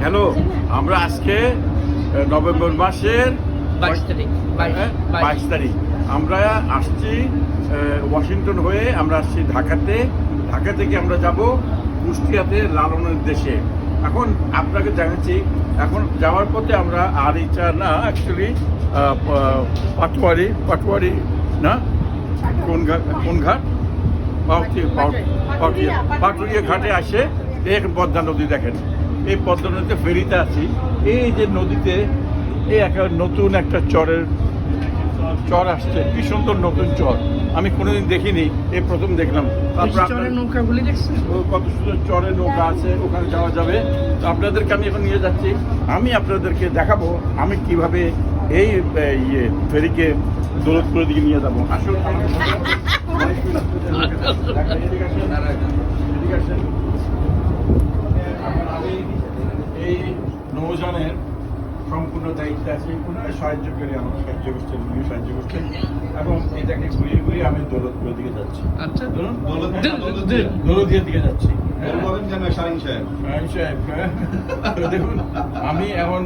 Hello, আমরা আজকে November মাসের 22 তারিখ আমরা আসছি ওয়াশিংটন হয়ে আমরা আসছি ঢাকাতে। ঢাকা থেকে আমরা যাব কুষ্টিয়াতে লালনের দেশে। এখন আপনাকে জানাচ্ছি, এখন যাওয়ার পথে আমরা আরিচা না, অ্যাকচুয়ালি পাটুয়ারি না, কোন ঘাট, পাটুরিয়া ঘাটে আসে এক পদ্মা নদী। দেখেন এই পদ্মা নদীতে ফেরিতে আছি। এই যে নদীতে এই একটা নতুন একটা চর আসছে, কি সুন্দর নতুন চর, আমি কোনোদিন দেখিনি, এই প্রথম দেখলাম। নৌকাগুলি দেখছেন, কত সুন্দর চরের নৌকা আছে, ওখানে যাওয়া যাবে। তো আপনাদেরকে আমি এখন নিয়ে যাচ্ছি, আমি আপনাদেরকে দেখাবো আমি কিভাবে এই ফেরিকে দৌলতপুরের দিকে নিয়ে যাবো। আসলে আমি এই নৌযানের সম্পূর্ণ দায়িত্বে আছে, ওনারা সাহায্য করে, আমার সাহায্য করছেন, উনি সাহায্য করছেন, এবং এটাকে ঘুরিয়ে ঘুরিয়ে আমি দৌলতপুরের দিকে যাচ্ছি। আচ্ছা, দৌলতদিয়ার দিকে যাচ্ছি। দেখুন, আমি এখন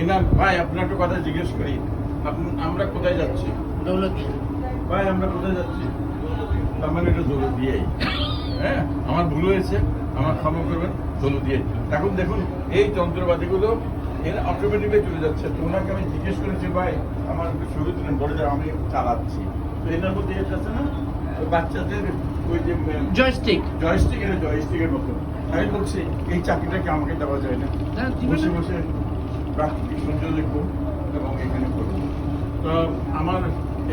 এনার ভাই আপনার একটু কথা জিজ্ঞেস করি, আমরা কোথায় যাচ্ছি? দৌলতদিয়া। ভাই আমরা কোথায় যাচ্ছি? তার মানে এটা দৌলতদিয়াই। হ্যাঁ, আমার ভুল হয়েছে, আমার ক্ষমা করবেন, দৌলতদিয়াই। এখন দেখুন এই যন্ত্রপাতিগুলো এরা অটোমেটিকলি চলে যাচ্ছে। তো ওনাকে আমি জিজ্ঞেস করেছি, ভাই আমার শুরু দিলেন, বলে যে আমি চালাচ্ছি। তো এটার মধ্যে এটা আছে না, ওই বাচ্চাদের ওই যে জয়স্টিক, এটা জয়স্টিকের মতো। আমি বলছি এই চাকরিটাকে আমাকে দেওয়া যায় না, বসে বসে প্রাকৃতিক সৌন্দর্য দেখবো এবং এখানে করবো। তো আমার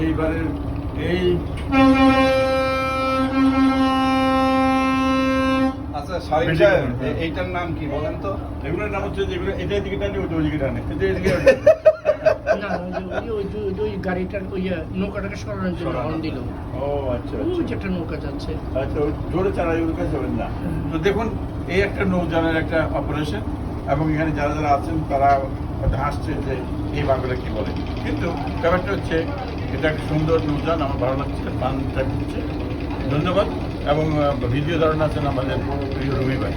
এইবারের এই আচ্ছা শাহিন সাহেব, এইটার নাম কি বলেন তো? এগুলোর নাম হচ্ছে, যেগুলো এটা দিকে টানে ওই দিকে টানে, ওই গাড়িটার ওই নৌকাটাকে সরানোর জন্য হর্ন দিল। ও আচ্ছা ওই আচ্ছা যে একটা নৌকা যাচ্ছে। আচ্ছা, ওই জোরে চালাই ওর কাছে হবেন না। তো দেখুন এই একটা নৌযানের একটা অপারেশন, এবং এখানে যারা যারা আছেন তারা হয়তো হাসছে যে এই বাংলা কি বলে, কিন্তু ব্যাপারটা হচ্ছে এটা একটা সুন্দর নৌযান, আমার ভালো লাগছে, পানটা দিচ্ছে। ধন্যবাদ। এবং ভিডিও ধারণা আছেন আমাদের প্রিয় রবি ভাই।